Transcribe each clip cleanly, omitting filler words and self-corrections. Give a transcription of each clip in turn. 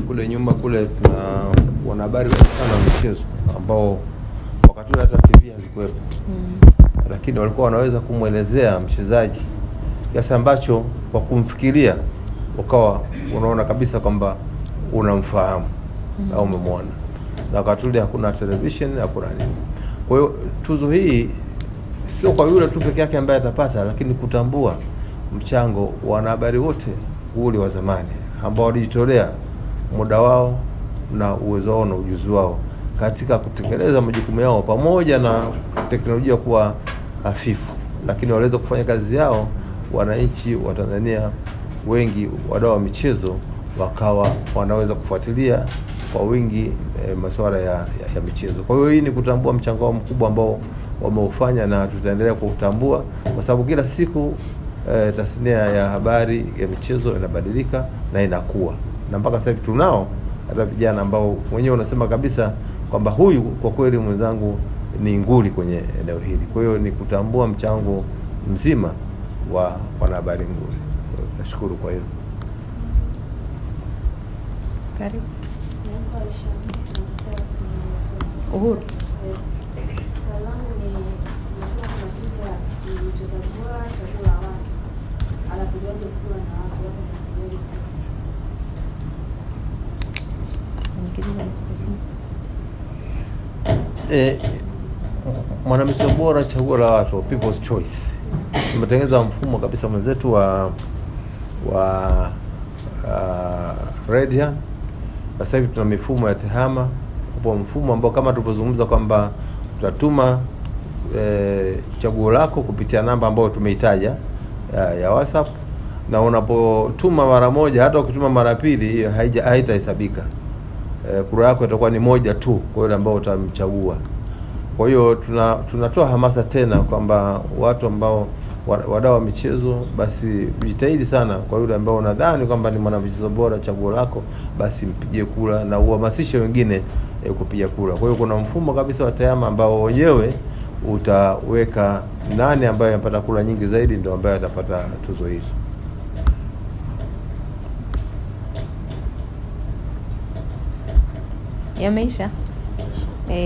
kule nyuma kule tuna wanahabari sana wa michezo ambao wakati ule hata TV hazikuwepo. Lakini walikuwa wanaweza kumwelezea mchezaji kiasi ambacho kwa kumfikiria ukawa unaona kabisa kwamba unamfahamu au umemwona. Na wakati ule hakuna television, hakuna nini. Kwa hiyo tuzo hii sio kwa yule tu peke yake ambaye atapata, lakini kutambua mchango wa wanahabari wote ule wa zamani ambao walijitolea muda wao na uwezo wao na ujuzi wao katika kutekeleza majukumu yao, pamoja na teknolojia kuwa hafifu, lakini waliweza kufanya kazi yao. Wananchi wa Tanzania wengi, wadau wa michezo, wakawa wanaweza kufuatilia kwa wingi masuala ya michezo. Kwa hiyo hii ni kutambua mchango wao mkubwa ambao wameufanya, na tutaendelea kutambua kwa sababu kila siku tasnia ya habari ya michezo inabadilika na inakuwa, na mpaka sasa hivi tunao hata vijana ambao wenyewe unasema kabisa kwamba huyu kwa kweli mwenzangu ni nguli kwenye eneo hili. Kwa hiyo ni kutambua mchango mzima wa wanahabari nguli. Nashukuru kwa hilo. Karibu. Uhuru. Mwanamichezo bora chaguo la watu, people's choice. Tumetengeneza mfumo kabisa mwenzetu wa Redia. Sasa hivi tuna mifumo ya tehama, kwa mfumo ambao kama tulivyozungumza kwamba tutatuma chaguo lako kupitia namba ambayo tumeitaja ya WhatsApp, na unapotuma mara moja, hata ukituma mara pili, hiyo haitahesabika. Kura yako itakuwa ni moja tu kwa yule ambao utamchagua. Kwa hiyo tunatoa hamasa tena kwamba watu ambao wadau wa michezo, basi jitahidi sana kwa yule ambao unadhani kwamba ni mwanamichezo bora chaguo lako, basi mpigie kura na uhamasishe wengine kupiga kura. Kwa hiyo kuna mfumo kabisa wa tehama ambao wenyewe utaweka nani ambaye anapata kura nyingi zaidi ndio ambaye atapata tuzo hizo. Yameisha.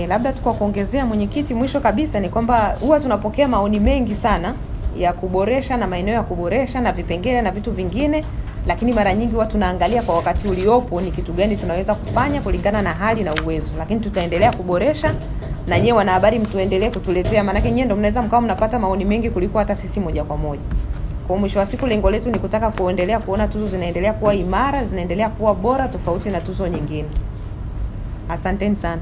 Labda tu kwa kuongezea mwenyekiti, mwisho kabisa ni kwamba huwa tunapokea maoni mengi sana ya kuboresha na maeneo ya kuboresha na vipengele na vitu vingine, lakini mara nyingi huwa tunaangalia kwa wakati uliopo ni kitu gani tunaweza kufanya kulingana na hali na uwezo. Lakini tutaendelea kuboresha, na nyewe wanahabari mtuendelee kutuletea, maana nyewe ndio mnaweza mkao mnapata maoni mengi kuliko hata sisi moja kwa moja. Kwa mwisho wa siku lengo letu ni kutaka kuendelea kuona tuzo zinaendelea kuwa imara, zinaendelea kuwa bora tofauti na tuzo nyingine. Asanteni sana.